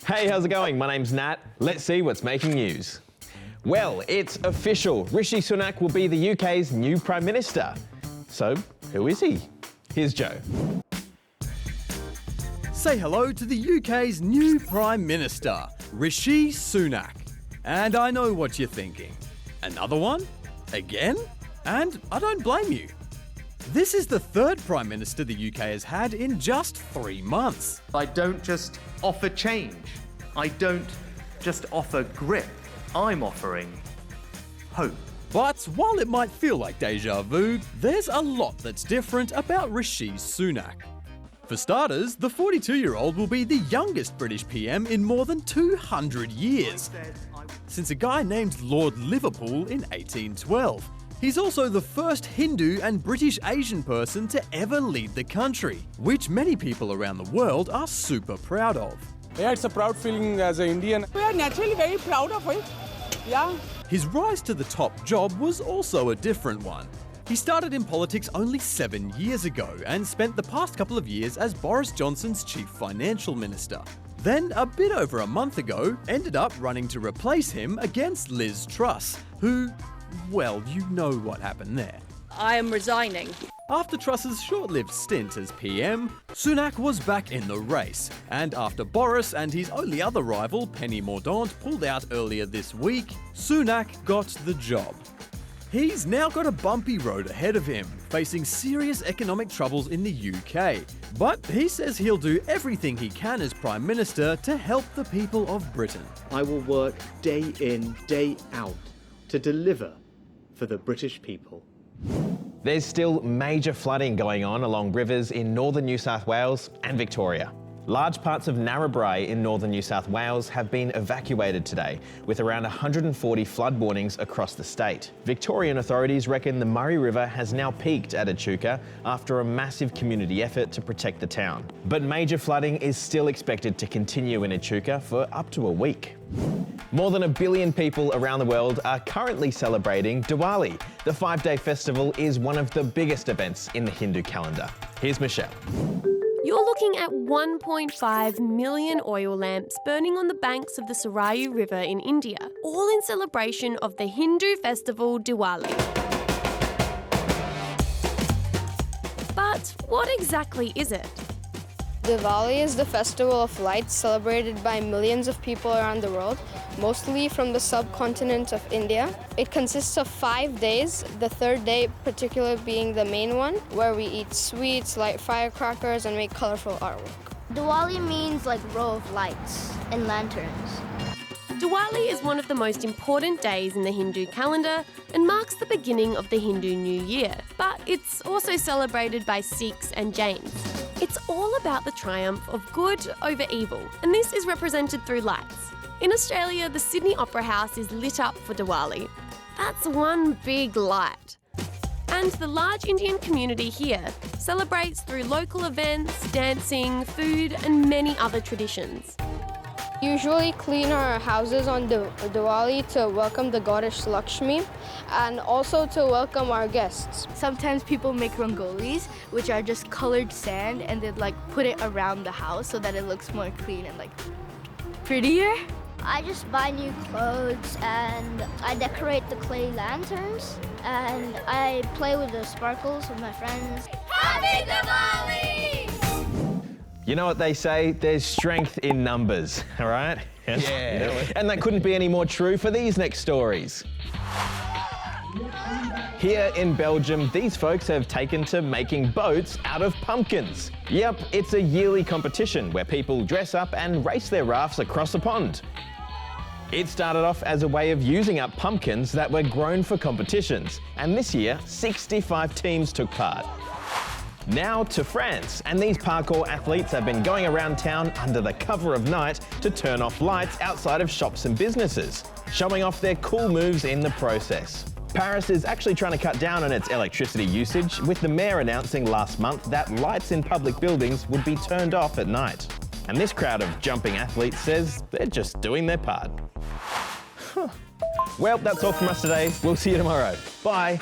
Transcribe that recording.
Hey, how's it going? My name's Nat. Let's see what's making news. Well, it's official. Rishi Sunak will be the UK's new Prime Minister. So, who is he? Here's Joe. Say hello to the UK's new Prime Minister, Rishi Sunak. And I know what you're thinking. Another one? Again? And I don't blame you. This is the third Prime Minister the UK has had in just 3 months. I don't just offer change. I don't just offer grip. I'm offering hope. But while it might feel like déjà vu, there's a lot that's different about Rishi Sunak. For starters, the 42-year-old will be the youngest British PM in more than 200 years, since a guy named Lord Liverpool in 1812. He's also the first Hindu and British Asian person to ever lead the country, which many people around the world are super proud of. Yeah, it's a proud feeling as an Indian. We are naturally very proud of it. Yeah. His rise to the top job was also a different one. He started in politics only 7 years ago and spent the past couple of years as Boris Johnson's chief financial minister. Then, a bit over a month ago, ended up running to replace him against Liz Truss, who, well, you know what happened there. I am resigning. After Truss's short-lived stint as PM, Sunak was back in the race, and after Boris and his only other rival, Penny Mordaunt, pulled out earlier this week, Sunak got the job. He's now got a bumpy road ahead of him, facing serious economic troubles in the UK. But he says he'll do everything he can as Prime Minister to help the people of Britain. I will work day in, day out to deliver for the British people. There's still major flooding going on along rivers in northern New South Wales and Victoria. Large parts of Narrabri in northern New South Wales have been evacuated today, with around 140 flood warnings across the state. Victorian authorities reckon the Murray River has now peaked at Echuca after a massive community effort to protect the town. But major flooding is still expected to continue in Echuca for up to a week. More than 1 billion people around the world are currently celebrating Diwali. The 5-day festival is one of the biggest events in the Hindu calendar. Here's Michelle. You're looking at 1.5 million oil lamps burning on the banks of the Sarayu River in India, all in celebration of the Hindu festival Diwali. But what exactly is it? Diwali is the festival of lights celebrated by millions of people around the world, mostly from the subcontinent of India. It consists of 5 days, the third day particularly being the main one, where we eat sweets, light firecrackers, and make colorful artwork. Diwali means like row of lights and lanterns. Diwali is one of the most important days in the Hindu calendar and marks the beginning of the Hindu New Year, but it's also celebrated by Sikhs and Jains. It's all about the triumph of good over evil, and this is represented through lights. In Australia, the Sydney Opera House is lit up for Diwali. That's one big light. And the large Indian community here celebrates through local events, dancing, food, and many other traditions. Usually clean our houses on Diwali to welcome the goddess Lakshmi and also to welcome our guests. Sometimes people make rangolis, which are just colored sand, and they put it around the house so that it looks more clean and prettier. I just buy new clothes and I decorate the clay lanterns and I play with the sparkles with my friends. Happy Diwali! You know what they say, there's strength in numbers, all right? Yeah. And that couldn't be any more true for these next stories. Here in Belgium, these folks have taken to making boats out of pumpkins. Yep, it's a yearly competition where people dress up and race their rafts across a pond. It started off as a way of using up pumpkins that were grown for competitions, and this year, 65 teams took part. Now to France, and these parkour athletes have been going around town under the cover of night to turn off lights outside of shops and businesses, showing off their cool moves in the process. Paris is actually trying to cut down on its electricity usage, with the mayor announcing last month that lights in public buildings would be turned off at night. And this crowd of jumping athletes says they're just doing their part. Well, that's all from us today. We'll see you tomorrow. Bye.